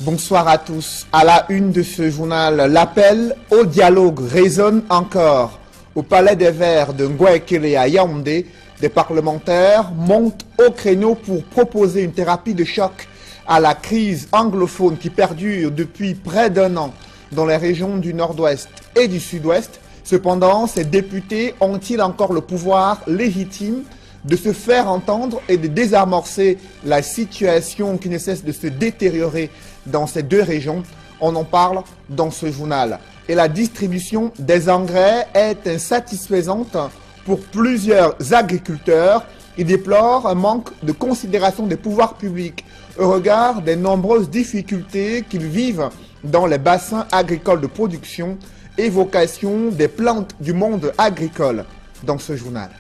Bonsoir à tous. À la une de ce journal, l'appel au dialogue résonne encore. Au Palais des Verts de Ngouekele à Yaoundé, des parlementaires montent au créneau pour proposer une thérapie de choc à la crise anglophone qui perdure depuis près d'un an dans les régions du nord-ouest et du sud-ouest. Cependant, ces députés ont-ils encore le pouvoir légitime de se faire entendre et de désamorcer la situation qui ne cesse de se détériorer dans ces deux régions? On en parle dans ce journal. Et la distribution des engrais est insatisfaisante pour plusieurs agriculteurs. Ils déplorent un manque de considération des pouvoirs publics au regard des nombreuses difficultés qu'ils vivent dans les bassins agricoles de production. Évocation des plantes du monde agricole dans ce journal.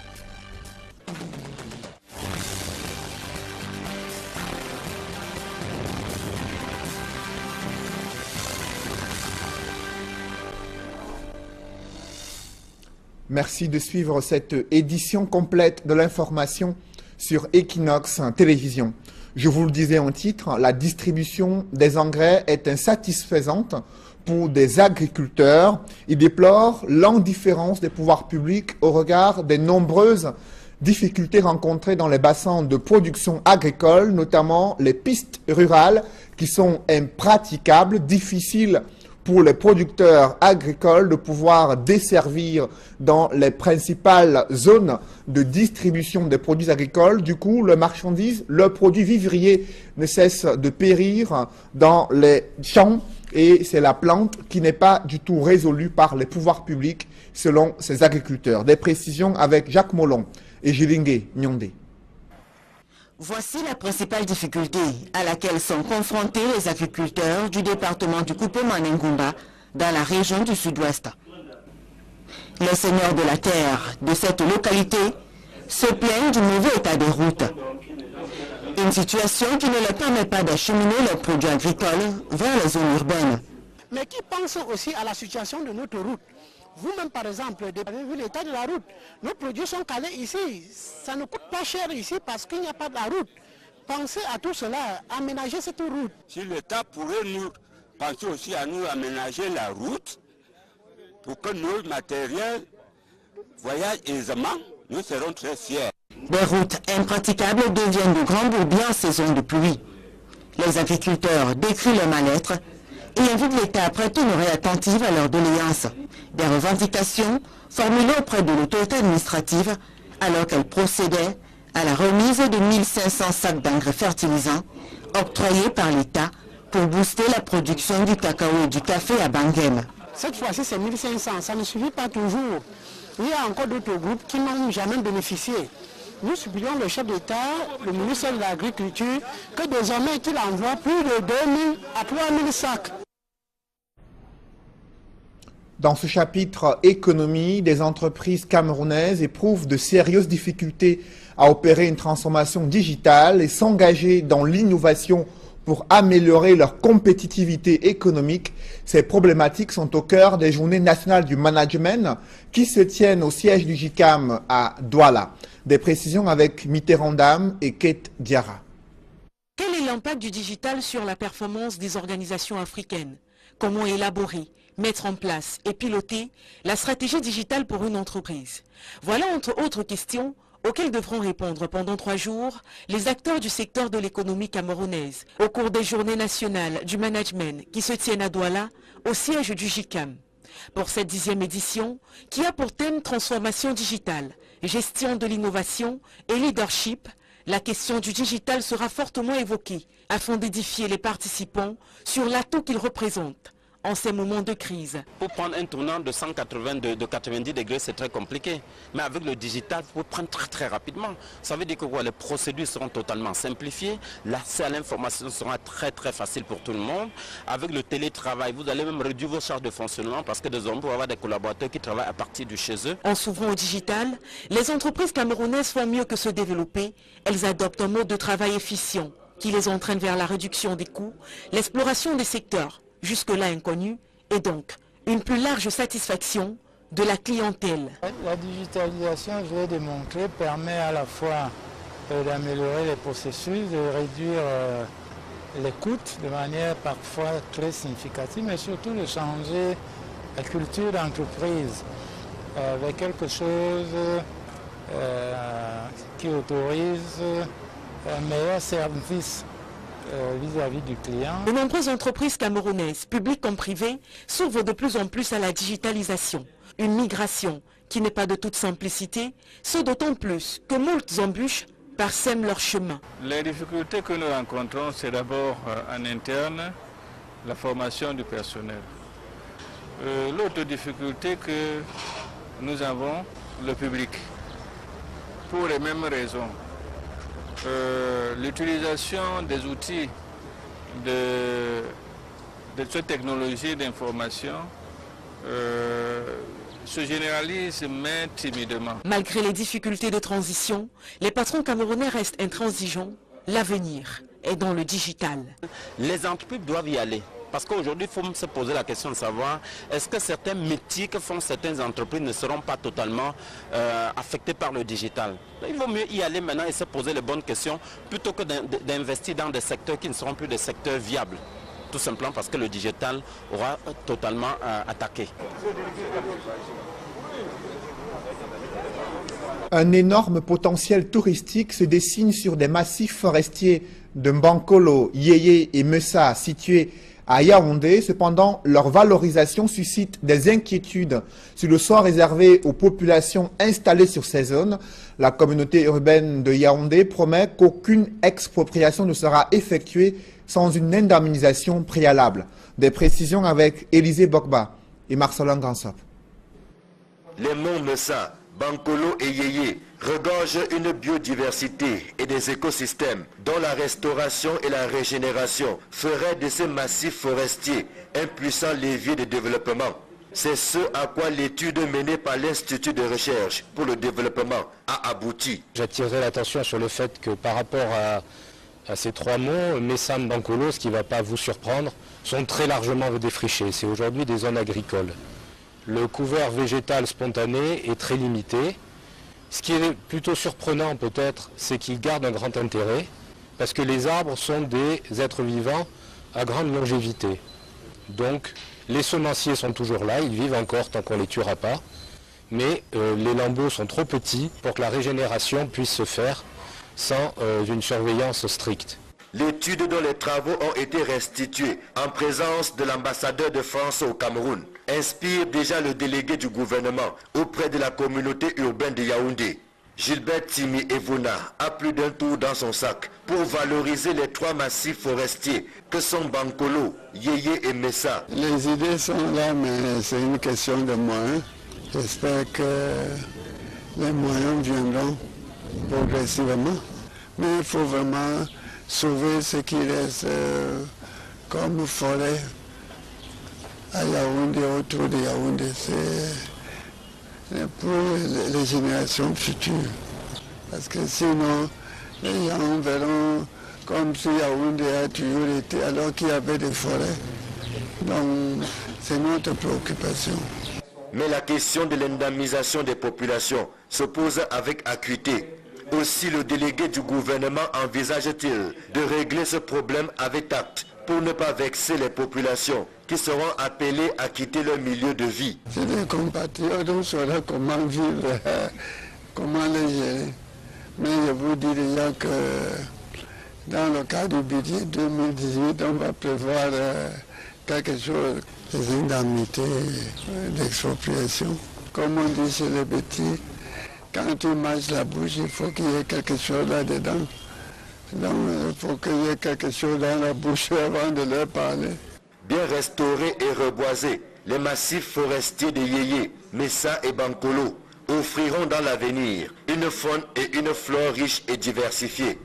Merci de suivre cette édition complète de l'information sur Equinox Télévision. Je vous le disais en titre, la distribution des engrais est insatisfaisante pour des agriculteurs. Ils déplorent l'indifférence des pouvoirs publics au regard des nombreuses difficultés rencontrées dans les bassins de production agricole, notamment les pistes rurales qui sont impraticables, difficiles pour les producteurs agricoles de pouvoir desservir dans les principales zones de distribution des produits agricoles. Du coup, le produit vivrier ne cesse de périr dans les champs et c'est la plante qui n'est pas du tout résolue par les pouvoirs publics selon ces agriculteurs. Des précisions avec Jacques Molon et Jilingue Nyondé. Voici la principale difficulté à laquelle sont confrontés les agriculteurs du département du Coupé-Manengumba dans la région du sud-ouest. Les seigneurs de la terre de cette localité se plaignent du mauvais état des routes. Une situation qui ne leur permet pas d'acheminer leurs produits agricoles vers les zones urbaines. Mais qui pense aussi à la situation de notre route? Vous-même, par exemple, vous avez vu l'état de la route. Nos produits sont calés ici. Ça ne coûte pas cher ici parce qu'il n'y a pas de la route. Pensez à tout cela, aménager cette route. Si l'État pourrait nous penser aussi à nous aménager la route pour que nos matériels voyagent aisément, nous serons très fiers. Des routes impraticables deviennent de grands bourbiers en saison de pluie. Les agriculteurs décrivent leur mal-être et invitent l'État à prêter une oreille attentive à leurs doléances. Des revendications formulées auprès de l'autorité administrative alors qu'elle procédait à la remise de 1500 sacs d'engrais fertilisants octroyés par l'État pour booster la production du cacao et du café à Bangem. Cette fois-ci, c'est 1500. Ça ne suffit pas toujours. Il y a encore d'autres groupes qui n'ont jamais bénéficié. Nous supplions le chef d'État, le ministère de l'Agriculture, que désormais qu'il envoie plus de 2000 à 3000 sacs. Dans ce chapitre économie, des entreprises camerounaises éprouvent de sérieuses difficultés à opérer une transformation digitale et s'engager dans l'innovation pour améliorer leur compétitivité économique. Ces problématiques sont au cœur des journées nationales du management qui se tiennent au siège du JICAM à Douala. Des précisions avec Mitterrand Dam et Kate Diarra. Quel est l'impact du digital sur la performance des organisations africaines? Comment élaborer, mettre en place et piloter la stratégie digitale pour une entreprise? Voilà entre autres questions auxquelles devront répondre pendant 3 jours les acteurs du secteur de l'économie camerounaise au cours des journées nationales du management qui se tiennent à Douala au siège du JICAM. Pour cette 10e édition qui a pour thème transformation digitale, gestion de l'innovation et leadership, la question du digital sera fortement évoquée afin d'édifier les participants sur l'atout qu'il représente en ces moments de crise. Pour prendre un tournant de 90 degrés, c'est très compliqué. Mais avec le digital, vous pouvez prendre très rapidement. Ça veut dire que les procédures seront totalement simplifiées. L'accès à l'information sera très facile pour tout le monde. Avec le télétravail, vous allez même réduire vos charges de fonctionnement parce que désormais, vous allez avoir des collaborateurs qui travaillent à partir de chez eux. En s'ouvrant au digital, les entreprises camerounaises font mieux que se développer. Elles adoptent un mode de travail efficient qui les entraîne vers la réduction des coûts, l'exploration des secteurs jusque-là inconnus, et donc une plus large satisfaction de la clientèle. La digitalisation, je l'ai démontré, permet à la fois d'améliorer les processus, de réduire l'écoute de manière parfois très significative, mais surtout de changer la culture d'entreprise avec quelque chose qui autorise un meilleur service vis-à-vis du client. De nombreuses entreprises camerounaises, publiques comme privées, s'ouvrent de plus en plus à la digitalisation. Une migration qui n'est pas de toute simplicité, ce d'autant plus que moultes embûches parsèment leur chemin. Les difficultés que nous rencontrons, c'est d'abord en interne, la formation du personnel. L'autre difficulté que nous avons, le public, pour les mêmes raisons. L'utilisation des outils de cette technologie d'information se généralise mais timidement. Malgré les difficultés de transition, les patrons camerounais restent intransigeants. L'avenir est dans le digital. Les entreprises doivent y aller. Parce qu'aujourd'hui, il faut se poser la question de savoir est-ce que certains métiers que font certaines entreprises ne seront pas totalement affectés par le digital. Il vaut mieux y aller maintenant et se poser les bonnes questions plutôt que d'investir dans des secteurs qui ne seront plus des secteurs viables. Tout simplement parce que le digital aura totalement attaqué. Un énorme potentiel touristique se dessine sur des massifs forestiers de Mbankolo, Yeye et Messa situés à Yaoundé. Cependant, leur valorisation suscite des inquiétudes sur le sort réservé aux populations installées sur ces zones. La communauté urbaine de Yaoundé promet qu'aucune expropriation ne sera effectuée sans une indemnisation préalable. Des précisions avec Élisée Bokba et Marcelin Gansop. Les monts Messa, Bankolo et Yeye regorgent une biodiversité et des écosystèmes dont la restauration et la régénération feraient de ces massifs forestiers un puissant levier de développement. C'est ce à quoi l'étude menée par l'Institut de recherche pour le développement a abouti. J'attirerai l'attention sur le fait que par rapport à ces trois monts, Messa, Bankolo, ce qui ne va pas vous surprendre, sont très largement défrichés. C'est aujourd'hui des zones agricoles. Le couvert végétal spontané est très limité. Ce qui est plutôt surprenant peut-être, c'est qu'ils gardent un grand intérêt, parce que les arbres sont des êtres vivants à grande longévité. Donc les semenciers sont toujours là, ils vivent encore tant qu'on ne les tuera pas, mais les lambeaux sont trop petits pour que la régénération puisse se faire sans une surveillance stricte. L'étude dont les travaux ont été restitués en présence de l'ambassadeur de France au Cameroun inspire déjà le délégué du gouvernement auprès de la communauté urbaine de Yaoundé. Gilbert Timi Evona a plus d'un tour dans son sac pour valoriser les trois massifs forestiers que sont Bankolo, Yeye et Messa. Les idées sont là, mais c'est une question de moyens. J'espère que les moyens viendront progressivement. Mais il faut vraiment sauver ce qui reste comme forêt à Yaoundé, autour de Yaoundé. C'est pour les générations futures. Parce que sinon, les gens verront comme si Yaoundé a toujours été alors qu'il y avait des forêts. Donc, c'est notre préoccupation. Mais la question de l'indemnisation des populations se pose avec acuité. Aussi, le délégué du gouvernement envisage-t-il de régler ce problème avec tact pour ne pas vexer les populations qui seront appelées à quitter leur milieu de vie. C'est des compatriotes, on saura comment vivre, comment les gérer. Mais je vous dis déjà que dans le cadre du budget 2018, on va prévoir quelque chose, des indemnités d'expropriation. Comme on dit chez les petits, quand tu manges la bouche, il faut qu'il y ait quelque chose là-dedans. Donc, il faut qu'il y ait quelque chose dans la bouche avant de leur parler. Bien restaurés et reboisés, les massifs forestiers de Yeye, Messa et Bankolo offriront dans l'avenir une faune et une flore riches et diversifiées.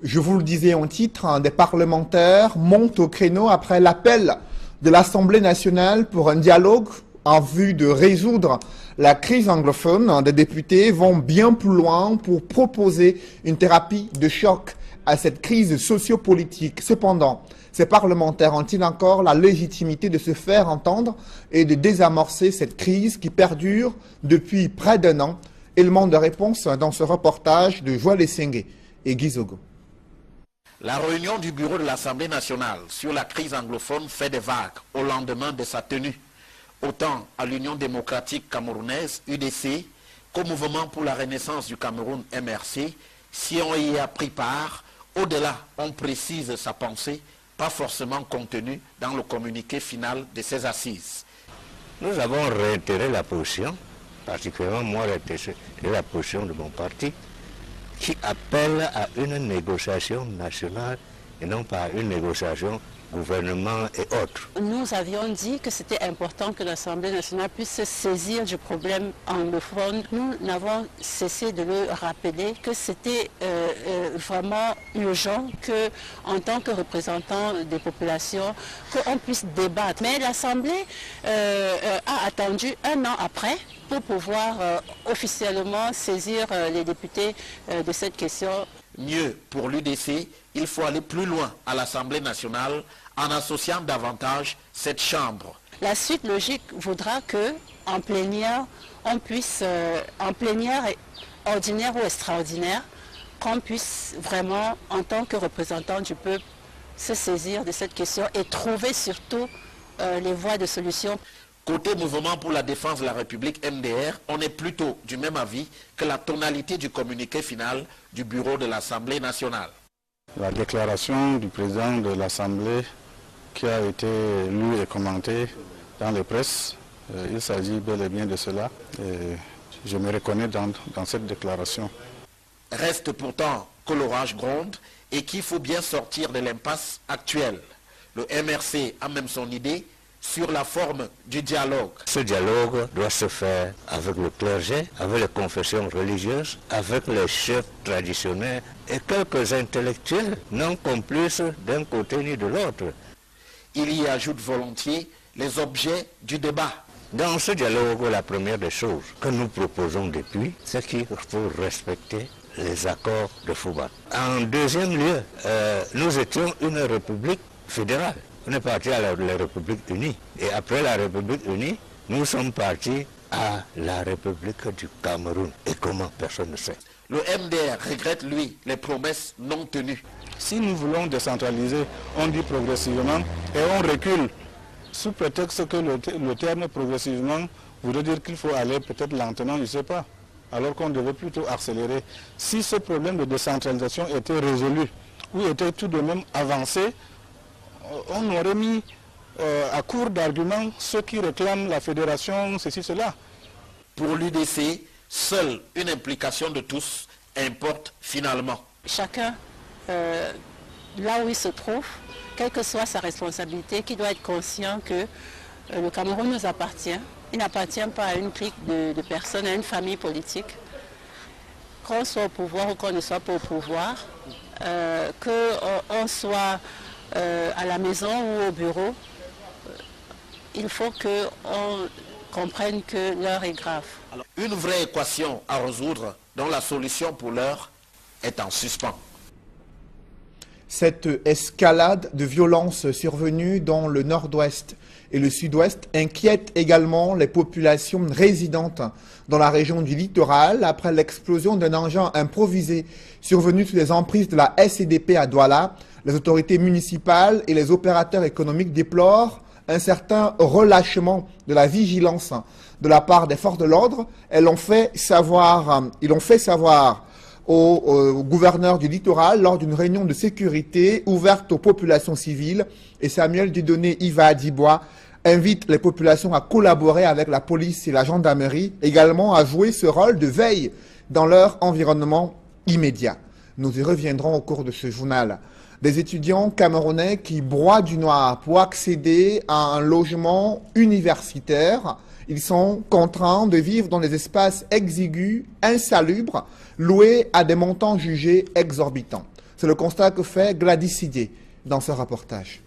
Je vous le disais en titre, des parlementaires montent au créneau après l'appel de l'Assemblée nationale pour un dialogue en vue de résoudre la crise anglophone. Des députés vont bien plus loin pour proposer une thérapie de choc à cette crise sociopolitique. Cependant, ces parlementaires ont-ils encore la légitimité de se faire entendre et de désamorcer cette crise qui perdure depuis près d'un an? Élément de réponse dans ce reportage de Joël Essengue et Guy Zogo. La réunion du bureau de l'Assemblée nationale sur la crise anglophone fait des vagues au lendemain de sa tenue, autant à l'Union démocratique camerounaise, UDC, qu'au mouvement pour la renaissance du Cameroun, MRC. Si on y a pris part, au-delà, on précise sa pensée, pas forcément contenue dans le communiqué final de ces assises. Nous avons réitéré la position, particulièrement moi réitéré la position de mon parti, qui appelle à une négociation nationale et non pas à une négociation gouvernement et autres. Nous avions dit que c'était important que l'Assemblée nationale puisse se saisir du problème anglophone. Nous n'avons cessé de le rappeler que c'était vraiment urgent qu'en tant que représentant des populations, qu'on puisse débattre. Mais l'Assemblée a attendu un an après pour pouvoir officiellement saisir les députés de cette question. Mieux, pour l'UDC, il faut aller plus loin à l'Assemblée nationale en associant davantage cette chambre. La suite logique voudra que, en plénière, on puisse, en plénière ordinaire ou extraordinaire, qu'on puisse vraiment, en tant que représentant du peuple, se saisir de cette question et trouver surtout les voies de solution. Côté Mouvement pour la défense de la République, MDR, on est plutôt du même avis que la tonalité du communiqué final du bureau de l'Assemblée nationale. La déclaration du président de l'Assemblée qui a été lue et commentée dans les presses, il s'agit bel et bien de cela. Et je me reconnais dans cette déclaration. Reste pourtant que l'orage gronde et qu'il faut bien sortir de l'impasse actuelle. Le MRC a même son idée sur la forme du dialogue. Ce dialogue doit se faire avec le clergé, avec les confessions religieuses, avec les chefs traditionnels et quelques intellectuels non complices d'un côté ni de l'autre. Il y ajoute volontiers les objets du débat. Dans ce dialogue, la première des choses que nous proposons depuis, c'est qu'il faut respecter les accords de Fouba. En deuxième lieu, nous étions une république fédérale. On est parti à la République unie. Et après la République unie, nous sommes partis à la République du Cameroun. Et comment, personne ne sait. Le MDR regrette, lui, les promesses non tenues. Si nous voulons décentraliser, on dit progressivement et on recule. Sous prétexte que le terme progressivement voudrait dire qu'il faut aller peut-être lentement, je ne sais pas. Alors qu'on devait plutôt accélérer. Si ce problème de décentralisation était résolu, ou était tout de même avancé, on aurait mis à court d'arguments ceux qui réclament la fédération, ceci, cela. Pour l'UDC, seule une implication de tous importe finalement. Chacun, là où il se trouve, quelle que soit sa responsabilité, qui doit être conscient que le Cameroun nous appartient. Il n'appartient pas à une clique de personnes, à une famille politique. Qu'on soit au pouvoir ou qu'on ne soit pas au pouvoir, qu'on soit à la maison ou au bureau, il faut qu'on comprenne que l'heure est grave. Alors, une vraie équation à résoudre dont la solution pour l'heure est en suspens. Cette escalade de violence survenue dans le nord-ouest et le sud-ouest inquiète également les populations résidentes dans la région du littoral après l'explosion d'un engin improvisé survenu sous les emprises de la SCDP à Douala. Les autorités municipales et les opérateurs économiques déplorent un certain relâchement de la vigilance de la part des forces de l'ordre. Ils l'ont fait savoir au gouverneur du littoral lors d'une réunion de sécurité ouverte aux populations civiles. Et Samuel Dieudonné Iva Adibois invite les populations à collaborer avec la police et la gendarmerie, également à jouer ce rôle de veille dans leur environnement immédiat. Nous y reviendrons au cours de ce journal. Des étudiants camerounais qui broient du noir pour accéder à un logement universitaire. Ils sont contraints de vivre dans des espaces exigus, insalubres, loués à des montants jugés exorbitants. C'est le constat que fait Gladys Sidé dans ce reportage.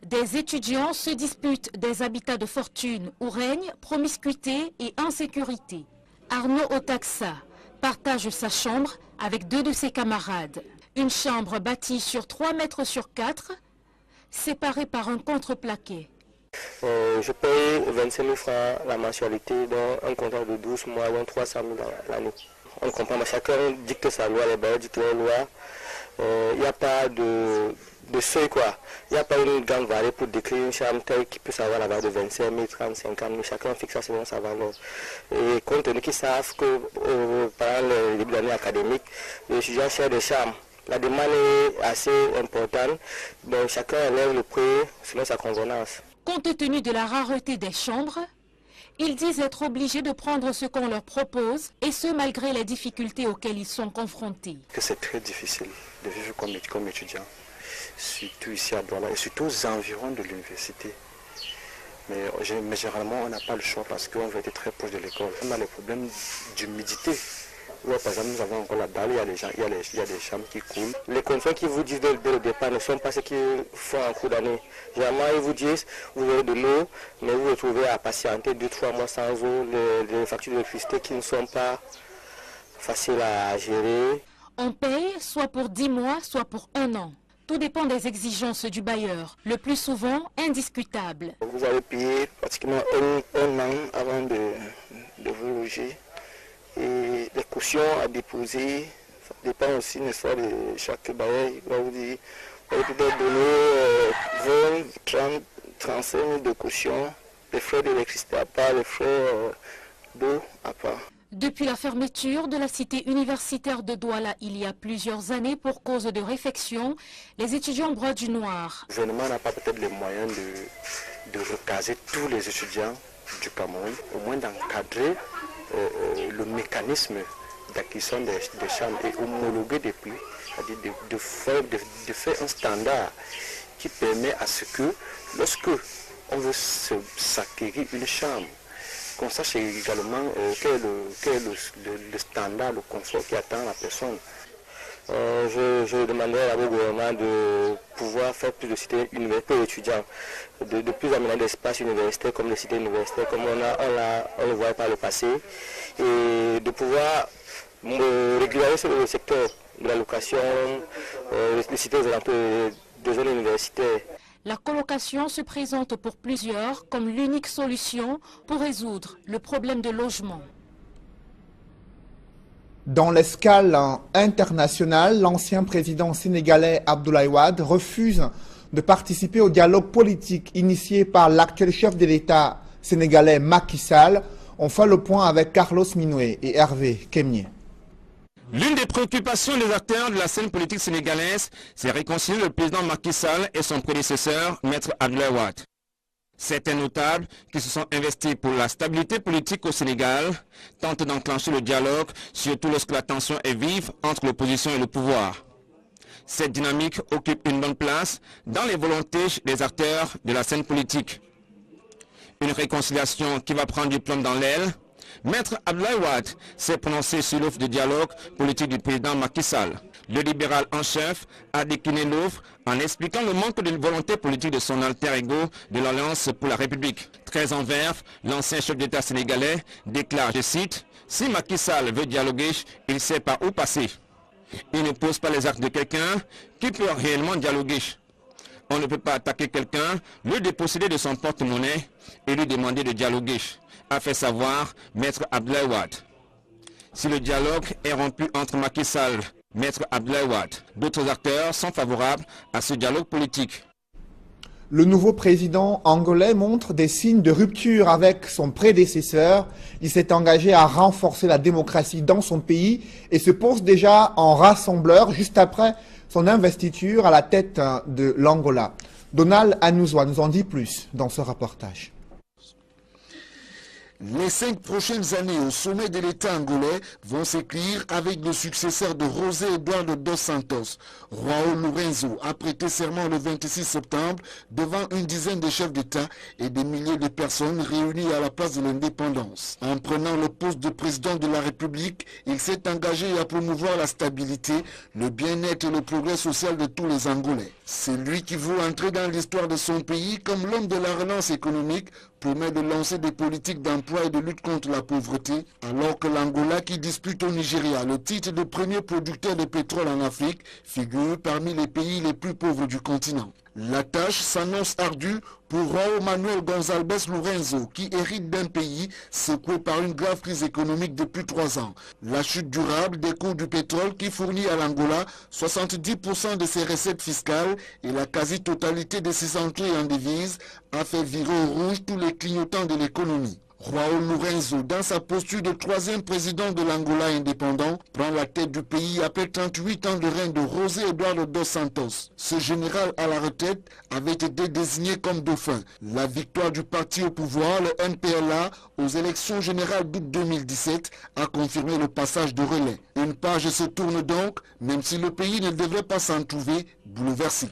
Des étudiants se disputent des habitats de fortune où règne promiscuité et insécurité. Arnaud Otaxa partage sa chambre avec 2 de ses camarades. Une chambre bâtie sur 3 mètres sur 4, séparée par un contreplaqué. Je paye 25 000 francs la mensualité, dans un contrat de 12 mois, donc 300 000 l'année. On comprend, mais chacun dicte sa loi, les bailleurs dictent leur loi. Il n'y a pas de seuil, quoi. Il n'y a pas une grande variété pour décrire une chambre telle qui peut savoir la valeur de 25 000, 30, 50 000. Chacun fixe ça selon sa valeur. Et compte tenu qu'ils savent que pendant le début de l'année académique, les étudiants cherchent des chambres. La demande est assez importante, donc chacun élève le prix selon sa convenance. Compte tenu de la rareté des chambres, ils disent être obligés de prendre ce qu'on leur propose, et ce malgré les difficultés auxquelles ils sont confrontés. C'est très difficile de vivre comme étudiant, surtout ici à Douala et surtout aux environs de l'université. Mais généralement, on n'a pas le choix parce qu'on veut être très proche de l'école. On a le problème d'humidité. Ouais, par exemple, nous avons encore la dalle, il y a des chambres qui coulent. Les conditions qu'ils vous disent dès le départ ne sont pas ce qu'ils font en cours d'année. Généralement, ils vous disent, vous avez de l'eau, mais vous vous retrouvez à patienter 2-3 mois sans eau, les factures d'électricité qui ne sont pas faciles à gérer. On paye soit pour 10 mois, soit pour 1 an. Tout dépend des exigences du bailleur, le plus souvent indiscutable. Vous allez payer pratiquement un an avant de vous loger. Et les cautions à déposer, ça dépend aussi de chaque bailleur. Il va vous dire, vous allez peut-être donner 20, 30, 35 000 de caution, les frais d'électricité à part, les frais d'eau à part. Depuis la fermeture de la cité universitaire de Douala il y a plusieurs années pour cause de réfection, les étudiants broient du noir. Le gouvernement n'a pas peut-être les moyens de recaser tous les étudiants du Cameroun, au moins d'encadrer le mécanisme d'acquisition des chambres et homologuer des prix, c'est-à-dire de faire un standard qui permet à ce que lorsque on veut s'acquérir une chambre, qu'on sache également quel est le standard, le confort qui attend la personne. Je demanderais au gouvernement de pouvoir faire plus de cités universitaires étudiants, de plus aménager d'espaces universitaires comme les cités universitaires, comme on le voit par le passé, et de pouvoir régulariser le secteur de la location, les cités aux alentours des zones universitaires. La colocation se présente pour plusieurs comme l'unique solution pour résoudre le problème de logement. Dans l'escale internationale, l'ancien président sénégalais Abdoulaye Wade refuse de participer au dialogue politique initié par l'actuel chef de l'État sénégalais Macky Sall. On fait le point avec Carlos Minoué et Hervé Kemnier. L'une des préoccupations des acteurs de la scène politique sénégalaise, c'est réconcilier le président Macky Sall et son prédécesseur, Maître Abdoulaye Wade. Certains notables qui se sont investis pour la stabilité politique au Sénégal tentent d'enclencher le dialogue, surtout lorsque la tension est vive entre l'opposition et le pouvoir. Cette dynamique occupe une bonne place dans les volontés des acteurs de la scène politique. Une réconciliation qui va prendre du plomb dans l'aile. Maître Abdoulaye Wade s'est prononcé sur l'offre de dialogue politique du président Macky Sall. Le libéral en chef a décliné l'offre en expliquant le manque de volonté politique de son alter ego de l'Alliance pour la République. Très en verve, l'ancien chef d'État sénégalais déclare, je cite, « Si Macky Sall veut dialoguer, il sait par où passer. Il ne pose pas les actes de quelqu'un qui peut réellement dialoguer. On ne peut pas attaquer quelqu'un, le déposséder de son porte-monnaie et lui demander de dialoguer », a fait savoir Maître Abdoulaye Wade. Si le dialogue est rompu entre Macky Sall et Maître Abdoulaye Wade, d'autres acteurs sont favorables à ce dialogue politique. Le nouveau président angolais montre des signes de rupture avec son prédécesseur. Il s'est engagé à renforcer la démocratie dans son pays et se pose déjà en rassembleur juste après son investiture à la tête de l'Angola. Donald Anouzwa nous en dit plus dans ce reportage. Les 5 prochaines années au sommet de l'État angolais vont s'écrire avec le successeur de José Eduardo dos Santos. João Lourenço a prêté serment le 26 septembre devant une dizaine de chefs d'État et des milliers de personnes réunies à la place de l'indépendance. En prenant le poste de président de la République, il s'est engagé à promouvoir la stabilité, le bien-être et le progrès social de tous les Angolais. C'est lui qui veut entrer dans l'histoire de son pays comme l'homme de la relance économique, promet de lancer des politiques d'emploi et de lutte contre la pauvreté, alors que l'Angola, qui dispute au Nigeria le titre de premier producteur de pétrole en Afrique, figure parmi les pays les plus pauvres du continent. La tâche s'annonce ardue pour João Manuel Gonçalves Lourenço, qui hérite d'un pays secoué par une grave crise économique depuis 3 ans. La chute durable des cours du pétrole qui fournit à l'Angola 70% de ses recettes fiscales et la quasi-totalité de ses entrées en devises a fait virer au rouge tous les clignotants de l'économie. João Lourenço, dans sa posture de 3e président de l'Angola indépendant, prend la tête du pays après 38 ans de règne de José Eduardo dos Santos. Ce général à la retraite avait été désigné comme dauphin. La victoire du parti au pouvoir, le MPLA, aux élections générales d'août 2017 a confirmé le passage de relais. Une page se tourne donc, même si le pays ne devrait pas s'en trouver bouleversé.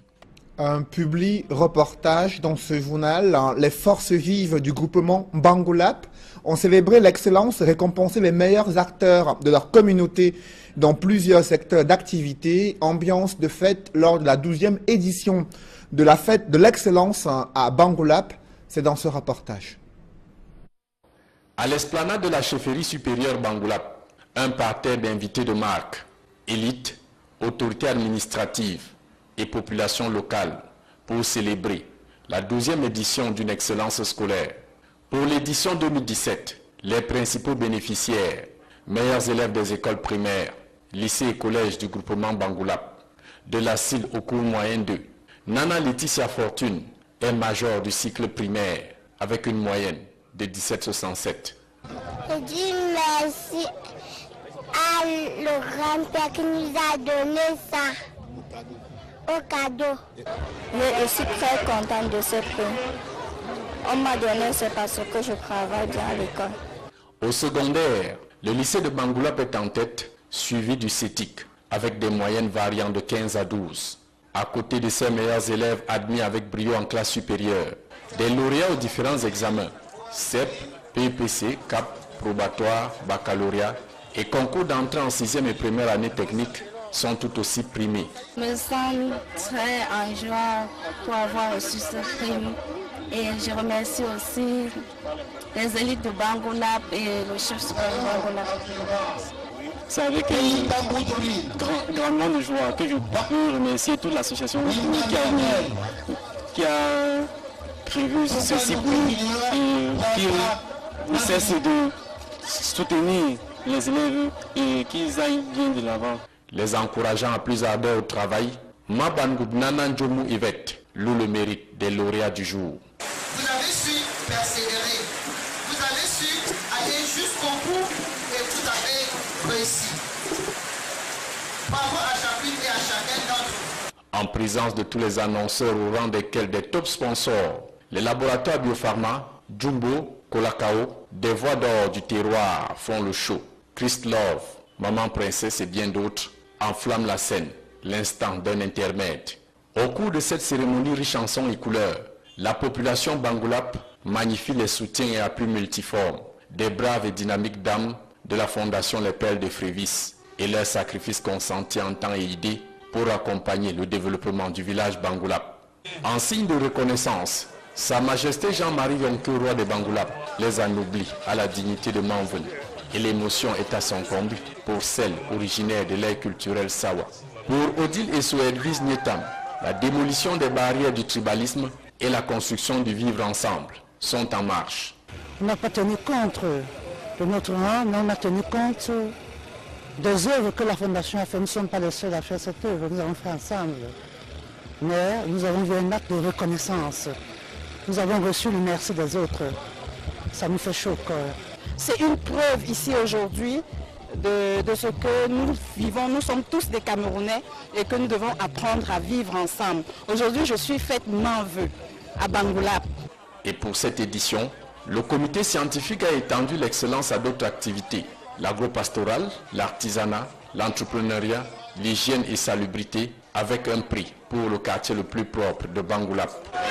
Un public reportage dans ce journal, les forces vives du groupement Bangolap ont célébré l'excellence et récompensé les meilleurs acteurs de leur communauté dans plusieurs secteurs d'activité. Ambiance de fête lors de la 12e édition de la fête de l'excellence à Bangolap. C'est dans ce reportage. À l'esplanade de la chefferie supérieure Bangolap, un parterre d'invités de marque, élites, autorités administratives et population locale pour célébrer la 12e édition d'une excellence scolaire. Pour l'édition 2017, les principaux bénéficiaires, meilleurs élèves des écoles primaires, lycées et collèges du groupement Bangolap, de la CIL au cours moyen 2. Nana Laetitia Fortune est major du cycle primaire avec une moyenne de 17,67. Je dis merci à le grand-père qui nous a donné ça. Au cadeau. Je suis très contente de ce prix. On m'a donné, c'est parce que je travaille bien à l'école. Au secondaire, le lycée de Bangolap est en tête, suivi du CETIC, avec des moyennes variant de 15 à 12. À côté de ses meilleurs élèves admis avec brio en classe supérieure, des lauréats aux différents examens, CEP, PPC, CAP, probatoire, baccalauréat et concours d'entrée en 6e et première année technique sont tout aussi primés. Je me sens très en joie pour avoir reçu ce prix et je remercie aussi les élites de Bangolap et le chef supérieur de Bangolap. C'est avec un grandement de joie que je peux remercier toute l'association qui a prévu ceci et qui ne cesse de soutenir les élèves et qu'ils aillent bien de l'avant. Les encourageant à plus ardeur au travail, Mabangoub Nana Djomou Yvette loue le mérite des lauréats du jour. Vous avez su persévérer, vous avez su aller jusqu'au bout et vous avez réussi. Bravo à chacune et à chacun d'entre vous. En présence de tous les annonceurs au rang desquels des top sponsors, les laboratoires Biopharma, Jumbo, Colacao, des voix d'or du terroir font le show. Christ Love, Maman Princesse et bien d'autres enflamment la scène, l'instant d'un intermède. Au cours de cette cérémonie riche en sons et couleurs, la population Bangolap magnifie les soutiens et appuis multiformes des braves et dynamiques dames de la Fondation Les Perles de Frévis et leurs sacrifices consentis en temps et idées pour accompagner le développement du village Bangolap. En signe de reconnaissance, Sa Majesté Jean-Marie Yonke, roi de Bangolap, les anoblit à la dignité de Manven. Et l'émotion est à son comble pour celle originaire de l'air culturel Sawa. Pour Odile et Souedvis Nietam, la démolition des barrières du tribalisme et la construction du vivre ensemble sont en marche. On n'a pas tenu compte de notre rang, mais on a tenu compte des œuvres que la Fondation a fait. Nous ne sommes pas les seuls à faire cette œuvre, nous avons fait ensemble. Mais nous avons vu un acte de reconnaissance. Nous avons reçu le merci des autres. Ça nous fait chaud au cœur. C'est une preuve ici aujourd'hui de ce que nous vivons. Nous sommes tous des Camerounais et que nous devons apprendre à vivre ensemble. Aujourd'hui, je suis fête Manveu à Bangolap. Et pour cette édition, le comité scientifique a étendu l'excellence à d'autres activités. L'agro-pastoral, l'artisanat, l'entrepreneuriat, l'hygiène et salubrité, avec un prix pour le quartier le plus propre de Bangolap.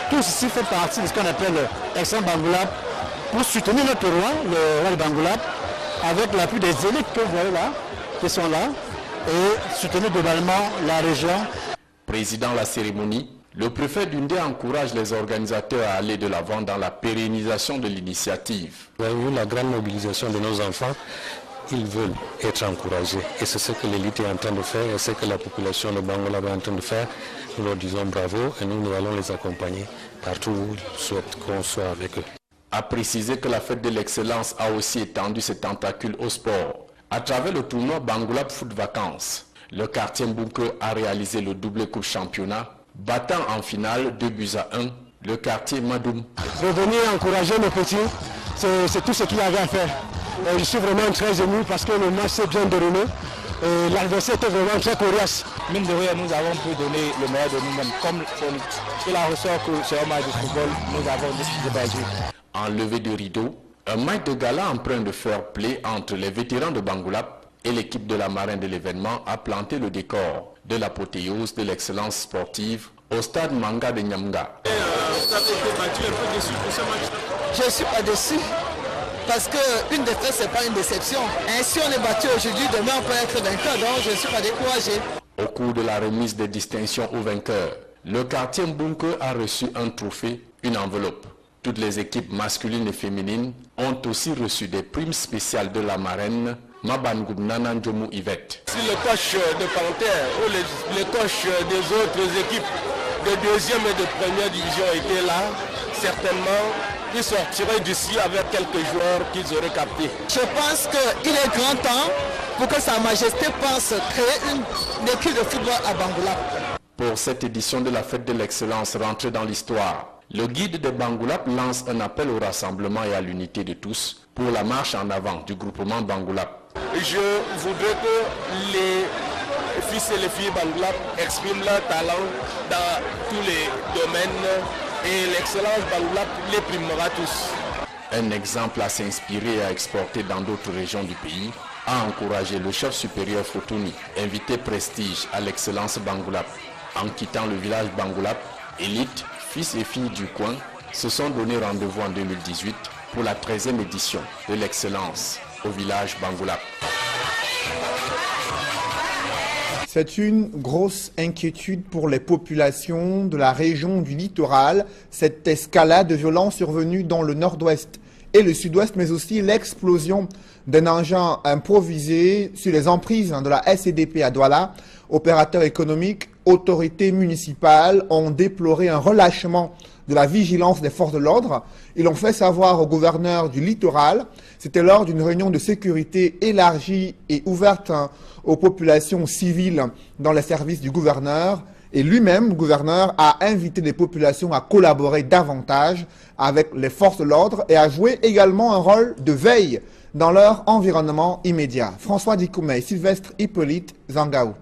Tout ceci fait partie de ce qu'on appelle l'excellence Bangolap pour soutenir notre roi, le roi de Bangolap, avec l'appui des élites que vous voyez là, qui sont là, et soutenir globalement la région. Président de la cérémonie, le préfet d'Undé encourage les organisateurs à aller de l'avant dans la pérennisation de l'initiative. Vous avez vu la grande mobilisation de nos enfants ils veulent être encouragés. Et c'est ce que l'élite est en train de faire et c'est ce que la population de Bangola est en train de faire. Nous leur disons bravo et nous allons les accompagner partout où ils souhaitent qu'on soit avec eux. A précisé que la fête de l'excellence a aussi étendu ses tentacules au sport. À travers le tournoi Bangola Foot Vacances, le quartier Mbouke a réalisé le double coupe championnat, battant en finale 2-1 le quartier Madoum. Revenir encourager nos petits, c'est tout ce qu'il y avait à faire. Je suis vraiment très ému parce que le match s'est bien déroulé. L'adversaire était vraiment très coriace. Mine de rien, nous avons pu donner le meilleur de nous-mêmes. Comme il a ressort que c'est un match de football, nous avons décidé de bâtir. En levée de rideau, un match de gala empreint de fair play entre les vétérans de Bangoulap et l'équipe de la marine de l'événement a planté le décor de l'apothéose de l'excellence sportive au stade Manga de Nyamga. Je ne suis pas déçu parce qu'une défaite, ce n'est pas une déception. Et si on est battu aujourd'hui, demain on peut être vainqueur, donc je ne suis pas découragé. Au cours de la remise des distinctions aux vainqueurs, le quartier Mbunke a reçu un trophée, une enveloppe. Toutes les équipes masculines et féminines ont aussi reçu des primes spéciales de la marraine Mabangoub Nananjomu Yvette. Si le coach de Panthère ou les coachs des autres équipes de deuxième et de première division étaient là, certainement ils sortiraient d'ici avec quelques joueurs qu'ils auraient captés. Je pense qu'il est grand temps pour que Sa Majesté pense créer une équipe de football à Bangoulap. Pour cette édition de la fête de l'excellence rentrée dans l'histoire, le guide de Bangoulap lance un appel au rassemblement et à l'unité de tous pour la marche en avant du groupement Bangoulap. Je voudrais que les fils et les filles Bangoulap expriment leur talent dans tous les domaines et l'excellence Bangoulap les primera tous. Un exemple à s'inspirer et à exporter dans d'autres régions du pays a encouragé le chef supérieur Foutouni, invité prestige à l'excellence Bangoulap. En quittant le village Bangoulap, élite, fils et filles du coin se sont donné rendez-vous en 2018 pour la 13e édition de l'excellence au village Bangoulap. C'est une grosse inquiétude pour les populations de la région du littoral, cette escalade de violence survenue dans le nord-ouest et le sud-ouest, mais aussi l'explosion d'un engin improvisé sur les emprises de la SCDP à Douala. Opérateurs économiques, autorités municipales ont déploré un relâchement de la vigilance des forces de l'ordre. Ils l'ont fait savoir au gouverneur du littoral. C'était lors d'une réunion de sécurité élargie et ouverte aux populations civiles dans les services du gouverneur. Et lui-même, le gouverneur, a invité les populations à collaborer davantage avec les forces de l'ordre et à jouer également un rôle de veille dans leur environnement immédiat. François Dikoumé, Sylvestre Hippolyte, Zangaou.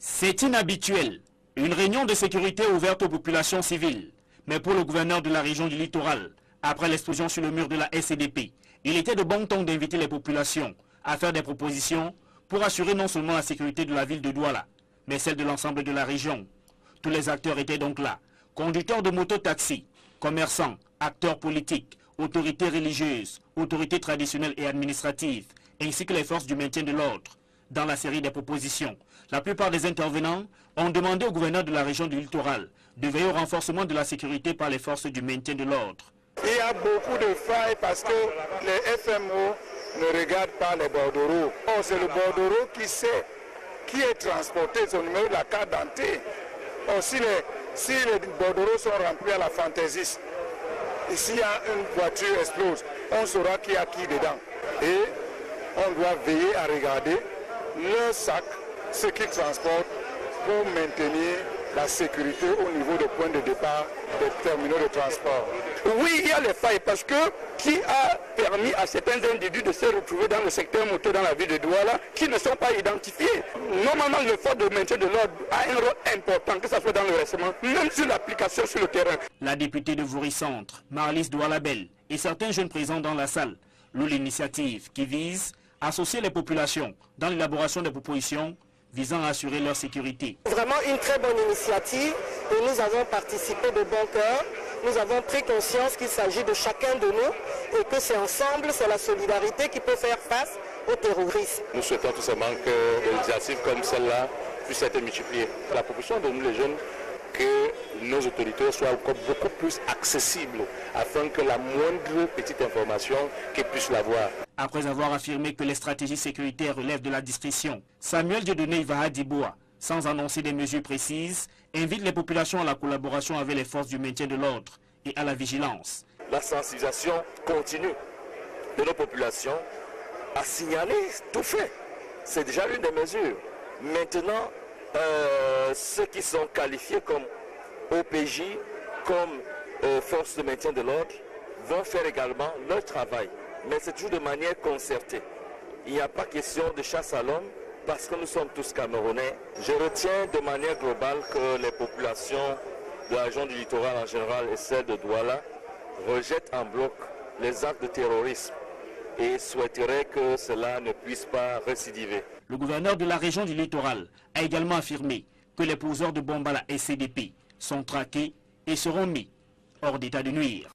C'est inhabituel. Une réunion de sécurité ouverte aux populations civiles. Mais pour le gouverneur de la région du littoral, après l'explosion sur le mur de la SCDP, il était de bon ton d'inviter les populations à faire des propositions pour assurer non seulement la sécurité de la ville de Douala, mais celle de l'ensemble de la région. Tous les acteurs étaient donc là. Conducteurs de moto-taxi, commerçants, acteurs politiques, autorités religieuses, autorités traditionnelles et administratives, ainsi que les forces du maintien de l'ordre. Dans la série des propositions, la plupart des intervenants ont demandé au gouverneur de la région du littoral de veiller au renforcement de la sécurité par les forces du maintien de l'ordre. Il y a beaucoup de failles parce que les FMO ne regardent pas les bordereaux. C'est le bordereau qui sait qui est transporté, son numéro de la carte d'identité. Si les bordereaux sont remplis à la fantaisie, et s'il y a une voiture explose, on saura qui a qui dedans. Et on doit veiller à regarder leur sac, ce qu'ils transportent pour maintenir la sécurité au niveau des points de départ des terminaux de transport. Oui, il y a les failles parce que qui a permis à certains individus de se retrouver dans le secteur moto dans la ville de Douala qui ne sont pas identifiés. Normalement, le force de maintien de l'ordre a un rôle important, que ce soit dans le récement, même sur l'application sur le terrain. La députée de Voury-Centre, Marlise Douala-Bel, et certains jeunes présents dans la salle louent l'initiative qui vise à associer les populations dans l'élaboration des propositions visant à assurer leur sécurité. Vraiment une très bonne initiative et nous avons participé de bon cœur. Nous avons pris conscience qu'il s'agit de chacun de nous et que c'est ensemble, c'est la solidarité qui peut faire face au terrorisme. Nous souhaitons tout simplement que des initiatives comme celle-là puissent être multipliées. La proposition de nous les jeunes que nos autorités soient encore beaucoup plus accessibles afin que la moindre petite information qu'ils puissent l'avoir. Après avoir affirmé que les stratégies sécuritaires relèvent de la discrétion, Samuel Dieudonné Ivaha Diboa, sans annoncer des mesures précises, invite les populations à la collaboration avec les forces du maintien de l'ordre et à la vigilance. La sensibilisation continue de nos populations à signaler tout fait. C'est déjà l'une des mesures. Maintenant, ceux qui sont qualifiés comme OPJ, comme forces de maintien de l'ordre, vont faire également leur travail. Mais c'est toujours de manière concertée. Il n'y a pas question de chasse à l'homme parce que nous sommes tous Camerounais. Je retiens de manière globale que les populations de la région du littoral en général et celle de Douala rejettent en bloc les actes de terrorisme et souhaiteraient que cela ne puisse pas récidiver. Le gouverneur de la région du littoral a également affirmé que les poseurs de bombes à la SCDP sont traqués et seront mis hors d'état de nuire.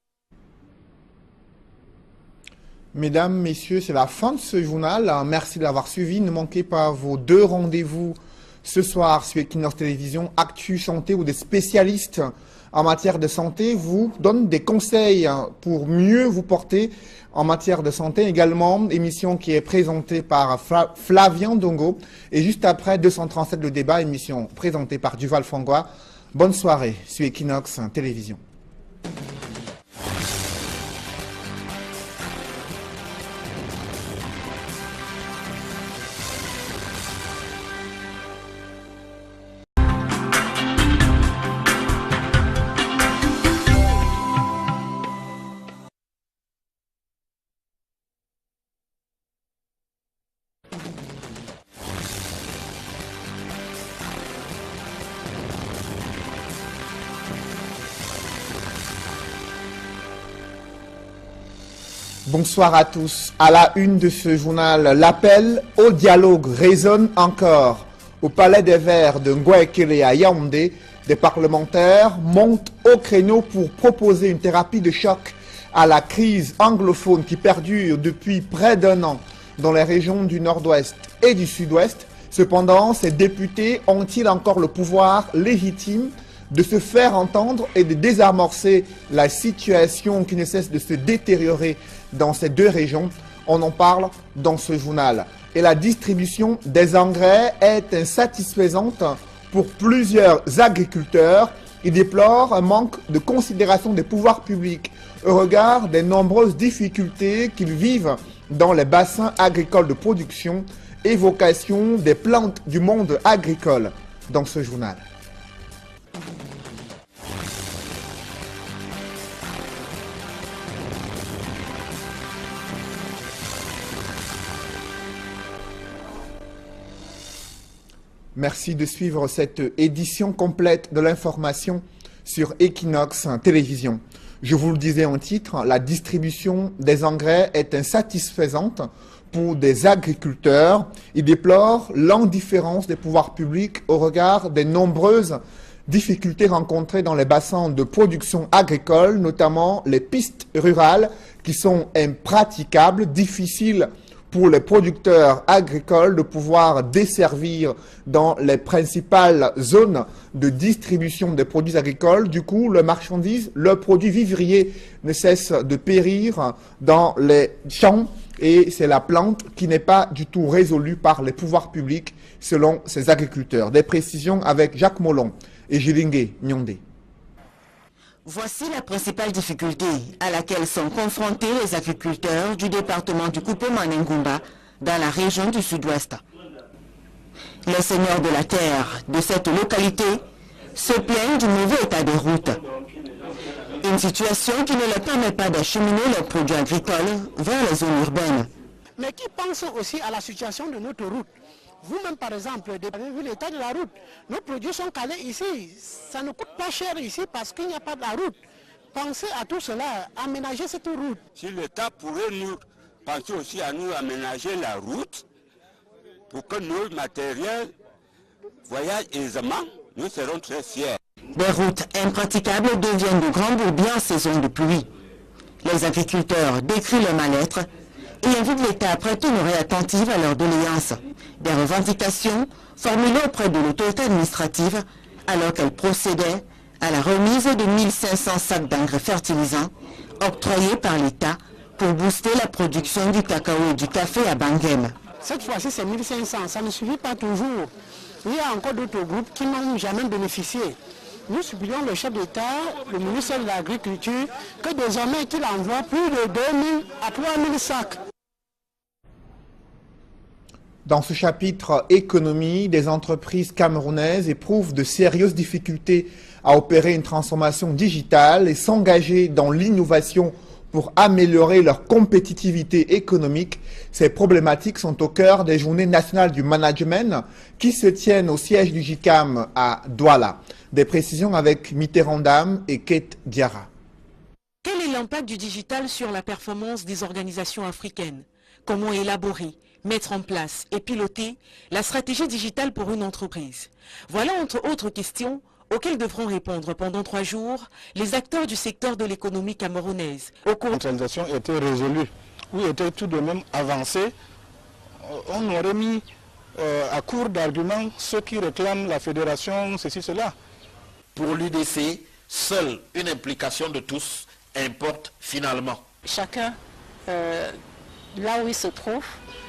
Mesdames, Messieurs, c'est la fin de ce journal. Merci de l'avoir suivi. Ne manquez pas vos 2 rendez-vous ce soir sur Equinox Télévision, Actu Santé, où des spécialistes en matière de santé vous donnent des conseils pour mieux vous porter en matière de santé. Également, émission qui est présentée par Flavien Dongo. Et juste après, 237 le débat, émission présentée par Duval Fangois. Bonne soirée sur Equinox Télévision. Bonsoir à tous. À la une de ce journal, l'appel au dialogue résonne encore. Au Palais des Verts de Ngouekele à Yaoundé, des parlementaires montent au créneau pour proposer une thérapie de choc à la crise anglophone qui perdure depuis près d'1 an dans les régions du nord-ouest et du sud-ouest. Cependant, ces députés ont-ils encore le pouvoir légitime de se faire entendre et de désamorcer la situation qui ne cesse de se détériorer dans ces 2 régions? On en parle dans ce journal. Et la distribution des engrais est insatisfaisante pour plusieurs agriculteurs. Ils déplorent un manque de considération des pouvoirs publics au regard des nombreuses difficultés qu'ils vivent dans les bassins agricoles de production. Évocation des plantes du monde agricole dans ce journal. Merci de suivre cette édition complète de l'information sur Equinox Télévision. Je vous le disais en titre, la distribution des engrais est insatisfaisante pour des agriculteurs. Ils déplorent l'indifférence des pouvoirs publics au regard des nombreuses difficultés rencontrées dans les bassins de production agricole, notamment les pistes rurales qui sont impraticables, difficiles pour les producteurs agricoles de pouvoir desservir dans les principales zones de distribution des produits agricoles. Du coup, le produit vivrier ne cesse de périr dans les champs et c'est la plante qui n'est pas du tout résolue par les pouvoirs publics selon ces agriculteurs. Des précisions avec Jacques Molon et Jilingue Nyondé. Voici la principale difficulté à laquelle sont confrontés les agriculteurs du département du Coupé-Manengumba dans la région du sud-ouest. Les seigneurs de la terre de cette localité se plaignent du mauvais état des routes. Une situation qui ne leur permet pas d'acheminer leurs produits agricoles vers les zones urbaines. Mais qui pense aussi à la situation de notre route? Vous-même, par exemple, vous avez vu l'état de la route. Nos produits sont calés ici. Ça ne coûte pas cher ici parce qu'il n'y a pas de la route. Pensez à tout cela, aménager cette route. Si l'État pourrait nous penser aussi à nous aménager la route pour que nos matériels voyagent aisément, nous serons très fiers. Des routes impraticables deviennent de grands bourbiers en saison de pluie. Les agriculteurs décrivent leur mal-être et invitent l'État à prêter une oreille attentive à leurs doléances. Des revendications formulées auprès de l'autorité administrative alors qu'elle procédait à la remise de 1500 sacs d'engrais fertilisants octroyés par l'État pour booster la production du cacao et du café à Bangem. Cette fois-ci, c'est 1500, ça ne suffit pas toujours. Il y a encore d'autres groupes qui n'ont jamais bénéficié. Nous supplions le chef d'État, le ministre de l'Agriculture, que désormais qu'il envoie plus de 2000 à 3000 sacs. Dans ce chapitre économie, des entreprises camerounaises éprouvent de sérieuses difficultés à opérer une transformation digitale et s'engager dans l'innovation pour améliorer leur compétitivité économique. Ces problématiques sont au cœur des journées nationales du management qui se tiennent au siège du JICAM à Douala. Des précisions avec Mitterrand Dam et Kate Diarra. Quel est l'impact du digital sur la performance des organisations africaines? Comment élaborer, mettre en place et piloter la stratégie digitale pour une entreprise? Voilà entre autres questions auxquelles devront répondre pendant 3 jours les acteurs du secteur de l'économie camerounaise. La centralisation était résolue, ou était tout de même avancée, on aurait mis à court d'arguments ceux qui réclament la fédération, ceci, cela. Pour l'UDC, seule une implication de tous importe finalement. Chacun, là où il se trouve,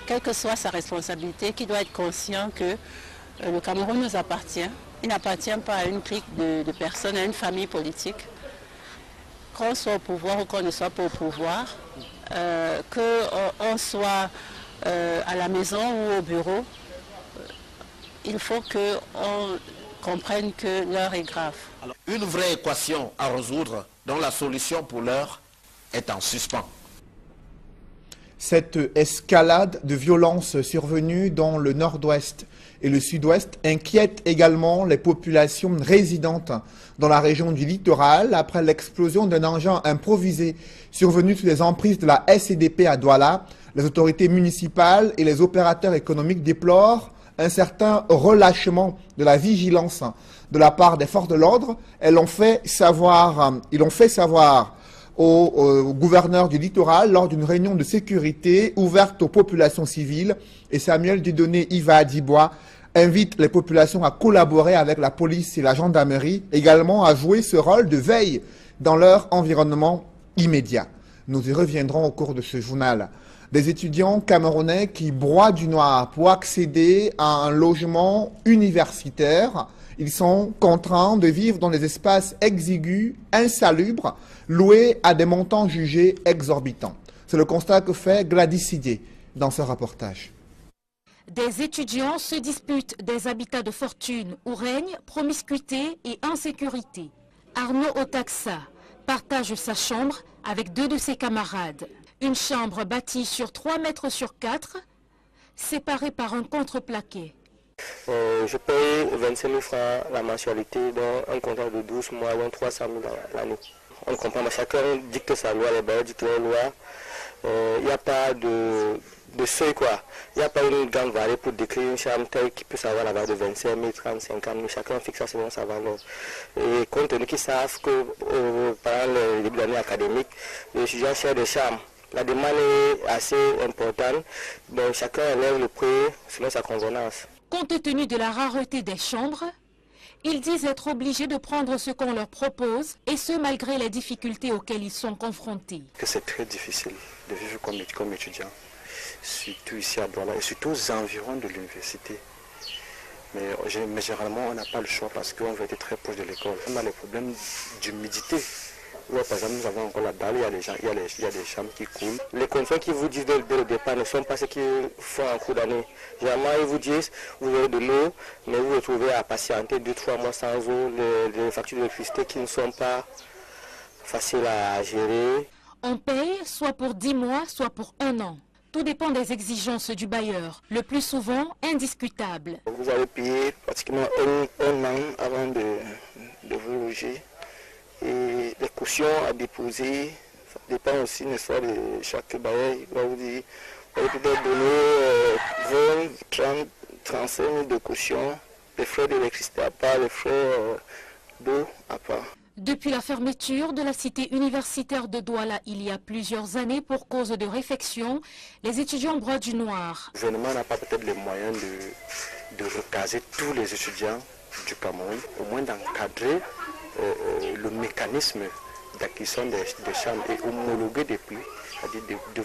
quelle que soit sa responsabilité, qui doit être conscient que le Cameroun nous appartient. Il n'appartient pas à une clique de personnes, à une famille politique. Qu'on soit au pouvoir ou qu'on ne soit pas au pouvoir, qu'on soit à la maison ou au bureau, il faut qu'on comprenne que l'heure est grave. Alors, une vraie équation à résoudre dont la solution pour l'heure est en suspens. Cette escalade de violence survenue dans le nord-ouest et le sud-ouest inquiète également les populations résidentes dans la région du littoral après l'explosion d'un engin improvisé survenu sous les emprises de la SCDP à Douala. Les autorités municipales et les opérateurs économiques déplorent un certain relâchement de la vigilance de la part des forces de l'ordre. Ils l'ont fait savoir au gouverneur du littoral lors d'une réunion de sécurité ouverte aux populations civiles. Et Samuel Dieudonné Iva Adibois invite les populations à collaborer avec la police et la gendarmerie, également à jouer ce rôle de veille dans leur environnement immédiat. Nous y reviendrons au cours de ce journal. Des étudiants camerounais qui broient du noir pour accéder à un logement universitaire. Ils sont contraints de vivre dans des espaces exigus, insalubres, loués à des montants jugés exorbitants. C'est le constat que fait Gladys Sidier dans ce reportage. Des étudiants se disputent des habitats de fortune où règne promiscuité et insécurité. Arnaud Otaxa partage sa chambre avec 2 de ses camarades. Une chambre bâtie sur 3 mètres sur 4, séparée par un contreplaqué. Je paye 25 000 francs la mensualité, dans un contrat de 12 mois, ou 300 000 l'année. On comprend, mais chacun dicte sa loi, les bailleurs dictent leur loi. Il n'y a pas de seuil, quoi. Il n'y a pas une grande variété pour décrire une chambre telle qui peut savoir la valeur de 25 000, 30, 50 000. Chacun fixe ça selon sa valeur. Et compte tenu qu'ils savent que pendant le début de l'année académique, les étudiants cherchent des chambres. La demande est assez importante, donc chacun élève le prix selon sa convenance. Compte tenu de la rareté des chambres, ils disent être obligés de prendre ce qu'on leur propose, et ce malgré les difficultés auxquelles ils sont confrontés. C'est très difficile de vivre comme étudiant, surtout ici à Douala et surtout aux environs de l'université. Mais généralement, on n'a pas le choix parce qu'on veut être très proche de l'école. On a les problèmes d'humidité. Ouais, par exemple, nous avons encore la dalle, il y a des chambres qui coulent. Les conditions qu'ils vous disent dès le départ ne sont pas ce qu'ils font en cours d'année. Généralement, ils vous disent, vous avez de l'eau, mais vous vous retrouvez à patienter 2-3 mois sans eau, les factures d'électricité qui ne sont pas faciles à gérer. On paye soit pour 10 mois, soit pour 1 an. Tout dépend des exigences du bailleur, le plus souvent indiscutable. Vous allez payer pratiquement un an avant de vous loger. Et les cautions à déposer, ça dépend aussi, n'est-ce pas, de chaque bailleur. Il va vous dire, vous allez peut-être donner 20, 30, 35 000 de caution, les frais d'électricité à part, les frais d'eau à part. Depuis la fermeture de la cité universitaire de Douala il y a plusieurs années pour cause de réfection, les étudiants broient du noir. Le gouvernement n'a pas peut-être les moyens de recaser tous les étudiants du Cameroun, au moins d'encadrer le mécanisme d'acquisition des chambres et homologuer des prix, c'est-à-dire de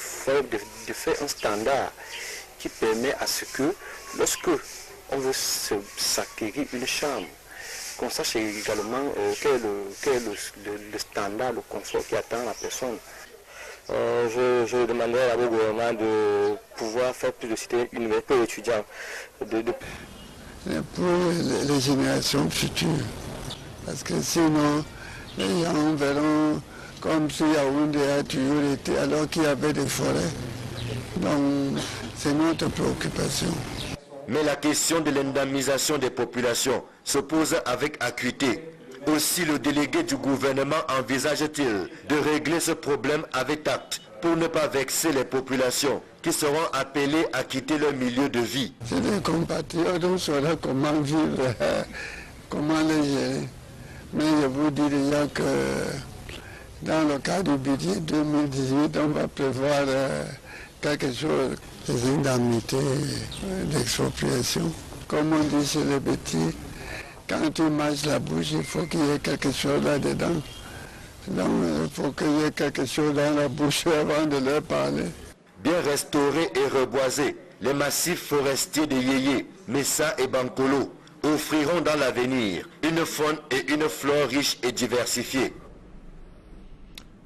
faire un standard qui permet à ce que, lorsque on veut s'acquérir une chambre, qu'on sache également quel est le standard, le confort qui attend la personne. Je demanderais au gouvernement de pouvoir faire plus de cités universitaires pour les étudiants. Pour les générations futures. Parce que sinon, les gens verront comme si Yaoundé a toujours été, alors qu'il y avait des forêts. Donc, c'est notre préoccupation. Mais la question de l'indemnisation des populations se pose avec acuité. Aussi, le délégué du gouvernement envisage-t-il de régler ce problème avec tact pour ne pas vexer les populations qui seront appelées à quitter leur milieu de vie. C'est des compatriotes, on saura comment vivre, comment les gérer. Mais je vous dis déjà que dans le cadre du budget 2018, on va prévoir quelque chose, des indemnités d'expropriation. Comme on dit chez les petits, quand tu manges la bouche, il faut qu'il y ait quelque chose là-dedans. Donc il faut qu'il y ait quelque chose dans la bouche avant de leur parler. Bien restaurés et reboisés, les massifs forestiers de Yéyé, Messa et Bankolo offriront dans l'avenir une faune et une flore riches et diversifiées.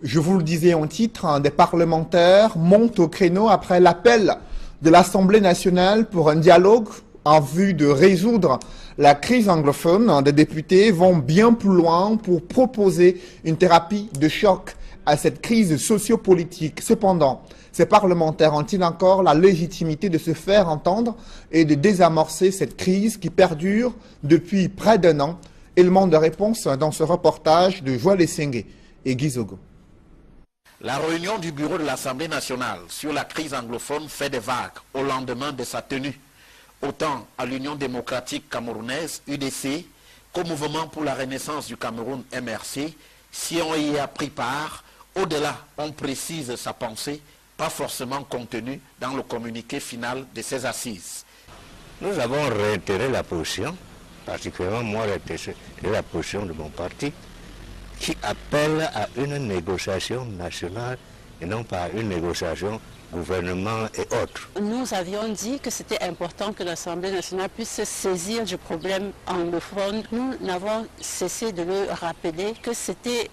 Je vous le disais en titre, des parlementaires montent au créneau après l'appel de l'Assemblée nationale pour un dialogue en vue de résoudre la crise anglophone. Des députés vont bien plus loin pour proposer une thérapie de choc à cette crise sociopolitique. Cependant, ces parlementaires ont-ils encore la légitimité de se faire entendre et de désamorcer cette crise qui perdure depuis près d'un an? Élément de réponse dans ce reportage de Joël Essengue et Guizogo. La réunion du bureau de l'Assemblée nationale sur la crise anglophone fait des vagues au lendemain de sa tenue. Autant à l'Union démocratique camerounaise, UDC, qu'au Mouvement pour la renaissance du Cameroun, MRC, si on y a pris part, au-delà, on précise sa pensée, pas forcément contenue dans le communiqué final de ces assises. Nous avons réitéré la position, particulièrement moi réitéré la position de mon parti, qui appelle à une négociation nationale et non pas à une négociation gouvernement et autres. Nous avions dit que c'était important que l'Assemblée nationale puisse se saisir du problème anglophone. Nous n'avons cessé de le rappeler que c'était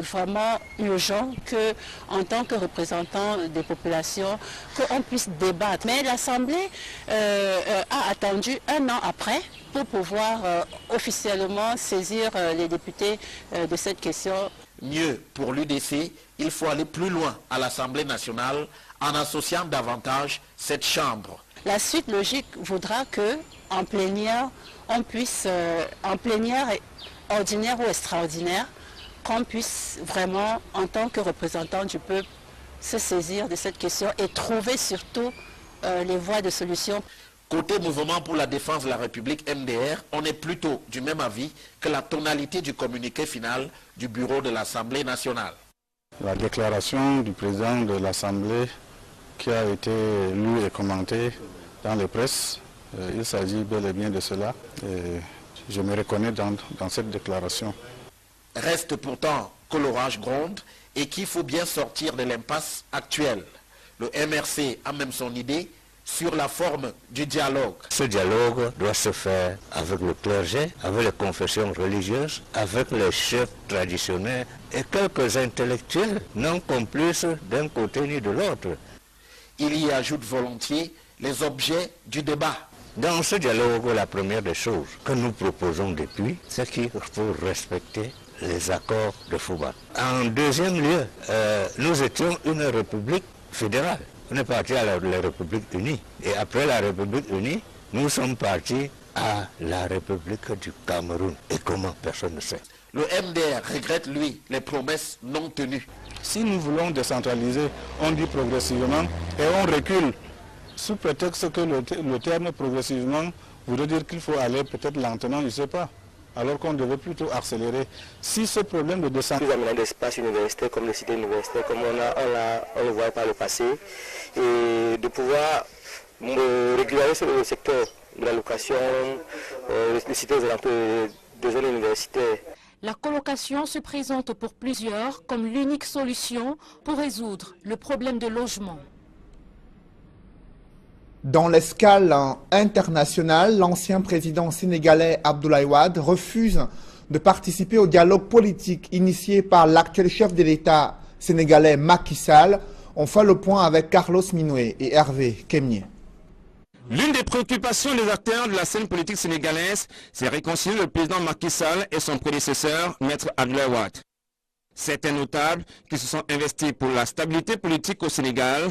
vraiment urgent qu'en tant que représentant des populations, qu'on puisse débattre. Mais l'Assemblée a attendu un an après pour pouvoir officiellement saisir les députés de cette question. Mieux, pour l'UDC, il faut aller plus loin à l'Assemblée nationale en associant davantage cette chambre. La suite logique voudra que, en plénière, on puisse, en plénière ordinaire ou extraordinaire, qu'on puisse vraiment, en tant que représentant du peuple, se saisir de cette question et trouver surtout les voies de solution. Côté Mouvement pour la défense de la République MDR, on est plutôt du même avis que la tonalité du communiqué final du bureau de l'Assemblée nationale. La déclaration du président de l'Assemblée qui a été lue et commentée dans les presses, il s'agit bel et bien de cela. Et je me reconnais dans cette déclaration. Reste pourtant que l'orage gronde et qu'il faut bien sortir de l'impasse actuelle. Le MRC a même son idée sur la forme du dialogue. Ce dialogue doit se faire avec le clergé, avec les confessions religieuses, avec les chefs traditionnels et quelques intellectuels non complices d'un côté ni de l'autre. Il y ajoute volontiers les objets du débat. Dans ce dialogue, la première des choses que nous proposons depuis, c'est qu'il faut respecter les accords de Fouba. En deuxième lieu, nous étions une république fédérale. On est parti à la République unie. Et après la République unie, nous sommes partis à la République du Cameroun. Et comment, personne ne sait. Le MDR regrette, lui, les promesses non tenues. Si nous voulons décentraliser, on dit progressivement et on recule. Sous prétexte que le terme progressivement voudrait dire qu'il faut aller peut-être lentement, je ne sais pas. Alors qu'on devait plutôt accélérer. Si ce problème de décentralisation... Nous amenons d'espace universitaire comme les cités universitaires, comme on le voit par le passé, et de pouvoir régulariser le secteur de la location, les cités aux alentours des zones universitaires. La colocation se présente pour plusieurs comme l'unique solution pour résoudre le problème de logement. Dans l'escale internationale, l'ancien président sénégalais Abdoulaye Wade refuse de participer au dialogue politique initié par l'actuel chef de l'État sénégalais Macky Sall. On fait le point avec Carlos Minoué et Hervé Kemier. L'une des préoccupations des acteurs de la scène politique sénégalaise, c'est réconcilier le président Macky Sall et son prédécesseur, Maître Abdoulaye Wade. Certains notables qui se sont investis pour la stabilité politique au Sénégal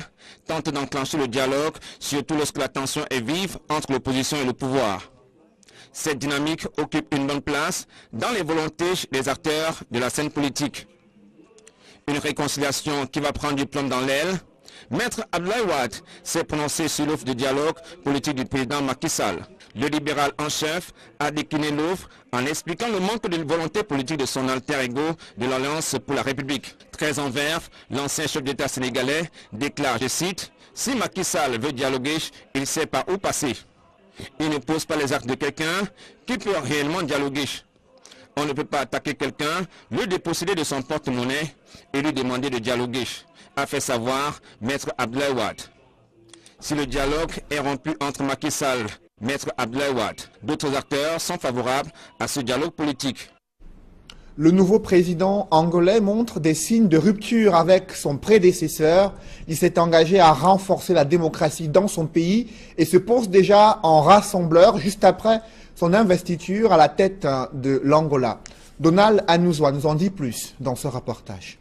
tentent d'enclencher le dialogue, surtout lorsque la tension est vive entre l'opposition et le pouvoir. Cette dynamique occupe une bonne place dans les volontés des acteurs de la scène politique. Une réconciliation qui va prendre du plomb dans l'aile. Maître Abdoulaye Wade s'est prononcé sur l'offre de dialogue politique du président Macky Sall. Le libéral en chef a décliné l'offre en expliquant le manque de volonté politique de son alter ego de l'Alliance pour la République. Très en verve, l'ancien chef d'État sénégalais déclare, je cite, « Si Macky Sall veut dialoguer, il sait par où passer. Il ne pose pas les actes de quelqu'un qui peut réellement dialoguer. On ne peut pas attaquer quelqu'un, le déposséder de son porte-monnaie et lui demander de dialoguer, » a fait savoir Maître Abdoulaye Wade. Si le dialogue est rompu entre Macky Sall et Maître Abdoulaye Wade, d'autres acteurs sont favorables à ce dialogue politique. Le nouveau président angolais montre des signes de rupture avec son prédécesseur. Il s'est engagé à renforcer la démocratie dans son pays et se pose déjà en rassembleur juste après son investiture à la tête de l'Angola. Donald Anouzwa nous en dit plus dans ce reportage.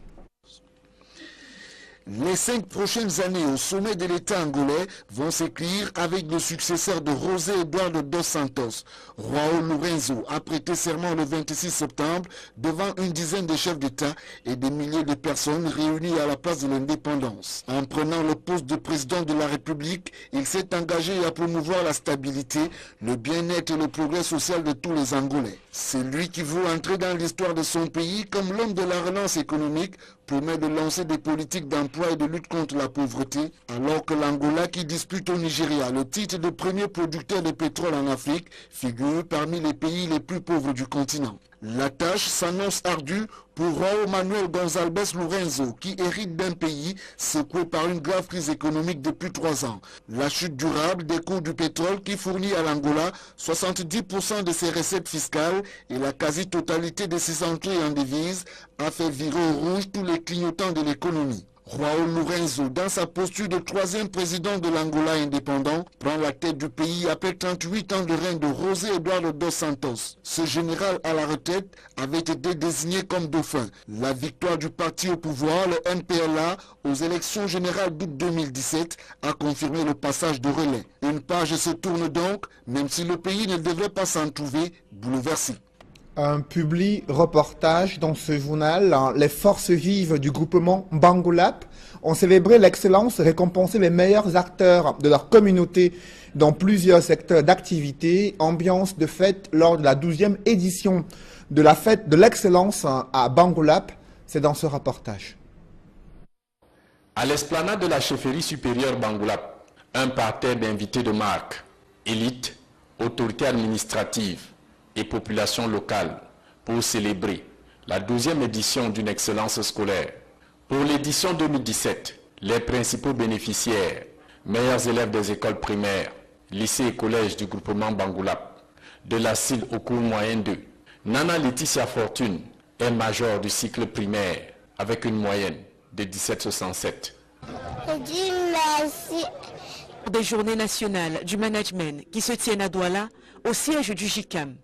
Les 5 prochaines années au sommet de l'État angolais vont s'écrire avec le successeur de José Eduardo dos Santos. João Lourenço a prêté serment le 26 septembre devant une dizaine de chefs d'État et des milliers de personnes réunies à la place de l'indépendance. En prenant le poste de président de la République, il s'est engagé à promouvoir la stabilité, le bien-être et le progrès social de tous les Angolais. C'est lui qui veut entrer dans l'histoire de son pays comme l'homme de la relance économique, promet de lancer des politiques d'emploi et de lutte contre la pauvreté, alors que l'Angola, qui dispute au Nigeria le titre de premier producteur de pétrole en Afrique, figure parmi les pays les plus pauvres du continent. La tâche s'annonce ardue pour João Manuel Gonçalves Lourenço, qui hérite d'un pays secoué par une grave crise économique depuis 3 ans. La chute durable des cours du pétrole qui fournit à l'Angola 70% de ses recettes fiscales et la quasi-totalité de ses entrées en devises a fait virer au rouge tous les clignotants de l'économie. João Lourenço, dans sa posture de 3e président de l'Angola indépendant, prend la tête du pays après 38 ans de règne de José Eduardo dos Santos. Ce général à la retraite avait été désigné comme dauphin. La victoire du parti au pouvoir, le MPLA, aux élections générales d'août 2017 a confirmé le passage de relais. Une page se tourne donc, même si le pays ne devrait pas s'en trouver bouleversé. Un public reportage dans ce journal. Les forces vives du groupement Bangolap ont célébré l'excellence et récompensé les meilleurs acteurs de leur communauté dans plusieurs secteurs d'activité. Ambiance de fête lors de la 12e édition de la fête de l'excellence à Bangolap. C'est dans ce reportage. À l'esplanade de la chefferie supérieure Bangolap, un parterre d'invités de marque, élites, autorités administratives et population locale pour célébrer la 12e édition d'une excellence scolaire. Pour l'édition 2017, les principaux bénéficiaires, meilleurs élèves des écoles primaires, lycées et collèges du groupement Bangolap, de la CIL au cours moyen 2. Nana Laetitia Fortune est majeure du cycle primaire avec une moyenne de 17,67. Des journées nationales du management qui se tiennent à Douala, au siège du JICAM.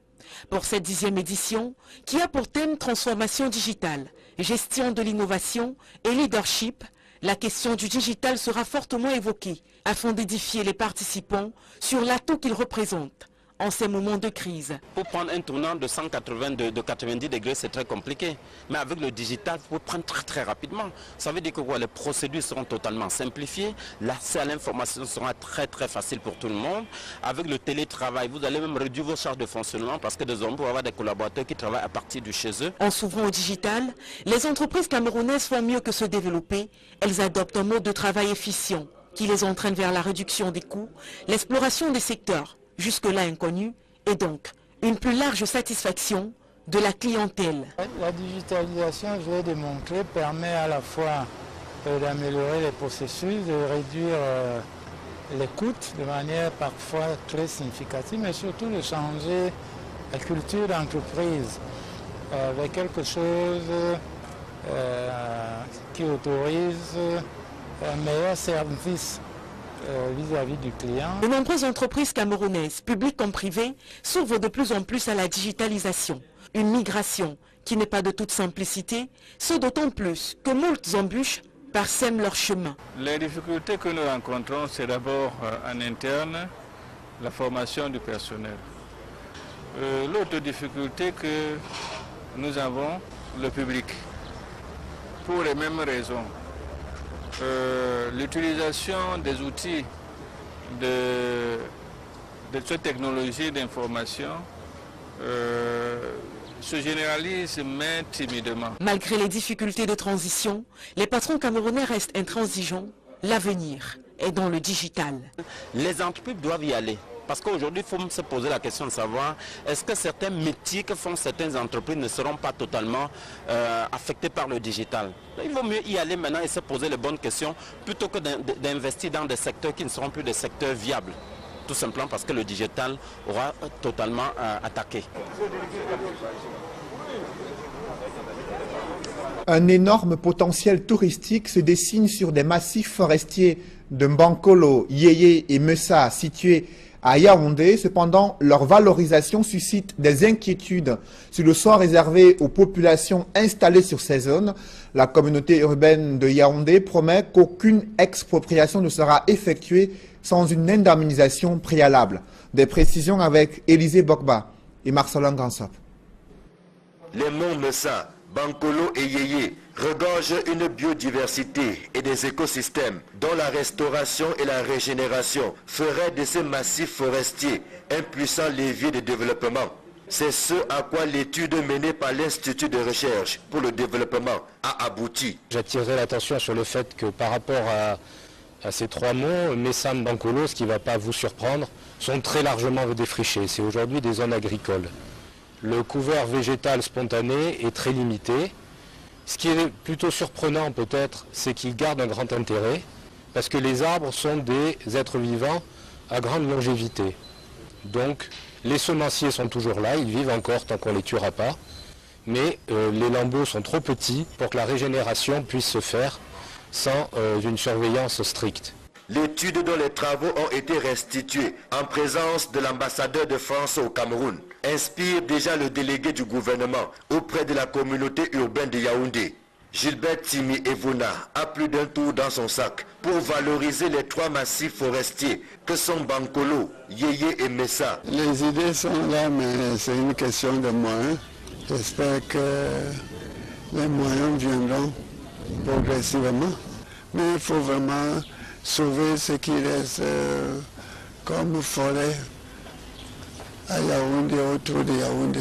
Pour cette 10e édition, qui a pour thème transformation digitale, gestion de l'innovation et leadership, la question du digital sera fortement évoquée afin d'édifier les participants sur l'atout qu'il représente en ces moments de crise. Pour prendre un tournant de 90 degrés, c'est très compliqué. Mais avec le digital, vous pouvez prendre très rapidement. Ça veut dire que les procédures seront totalement simplifiées. L'accès à l'information sera très facile pour tout le monde. Avec le télétravail, vous allez même réduire vos charges de fonctionnement parce que désormais, vous avoir des collaborateurs qui travaillent à partir de chez eux. En s'ouvrant au digital, les entreprises camerounaises font mieux que se développer. Elles adoptent un mode de travail efficient, qui les entraîne vers la réduction des coûts, l'exploration des secteurs jusque-là inconnus et donc une plus large satisfaction de la clientèle. La digitalisation, je vais démontrer, permet à la fois d'améliorer les processus, de réduire les coûts de manière parfois très significative, mais surtout de changer la culture d'entreprise avec quelque chose qui autorise un meilleur service vis-à-vis du client. De nombreuses entreprises camerounaises, publiques comme privées, s'ouvrent de plus en plus à la digitalisation. Une migration qui n'est pas de toute simplicité, ce d'autant plus que moultes embûches parsèment leur chemin. Les difficultés que nous rencontrons, c'est d'abord en interne, la formation du personnel. L'autre difficulté que nous avons, le public, pour les mêmes raisons. L'utilisation des outils de cette technologie d'information se généralise mais timidement. Malgré les difficultés de transition, les patrons camerounais restent intransigeants. L'avenir est dans le digital. Les entreprises doivent y aller. Parce qu'aujourd'hui, il faut se poser la question de savoir est-ce que certains métiers que font certaines entreprises ne seront pas totalement affectés par le digital. Il vaut mieux y aller maintenant et se poser les bonnes questions plutôt que d'investir dans des secteurs qui ne seront plus des secteurs viables. Tout simplement parce que le digital aura totalement attaqué. Un énorme potentiel touristique se dessine sur des massifs forestiers de Mbankolo, Yeye et Messa situés à Yaoundé. Cependant, leur valorisation suscite des inquiétudes sur le sort réservé aux populations installées sur ces zones. La communauté urbaine de Yaoundé promet qu'aucune expropriation ne sera effectuée sans une indemnisation préalable. Des précisions avec Élisée Bokba et Marcelin Gansop. Les monts Messa, Bankolo et Yeye regorgent une biodiversité et des écosystèmes dont la restauration et la régénération feraient de ces massifs forestiers un puissant levier de développement. C'est ce à quoi l'étude menée par l'Institut de recherche pour le développement a abouti. J'attirerai l'attention sur le fait que par rapport à ces trois monts, Messa, Bankolo, ce qui ne va pas vous surprendre, sont très largement défrichés. C'est aujourd'hui des zones agricoles. Le couvert végétal spontané est très limité. Ce qui est plutôt surprenant peut-être, c'est qu'ils gardent un grand intérêt, parce que les arbres sont des êtres vivants à grande longévité. Donc les semenciers sont toujours là, ils vivent encore tant qu'on ne les tuera pas, mais les lambeaux sont trop petits pour que la régénération puisse se faire sans une surveillance stricte. L'étude dont les travaux ont été restitués en présence de l'ambassadeur de France au Cameroun inspire déjà le délégué du gouvernement auprès de la communauté urbaine de Yaoundé. Gilbert Timi Evona a plus d'un tour dans son sac pour valoriser les trois massifs forestiers que sont Bankolo, Yeye et Messa. Les idées sont là, mais c'est une question de moyens. J'espère que les moyens viendront progressivement. Mais il faut vraiment sauver ce qui reste comme forêt à Yaoundé, autour de Yaoundé.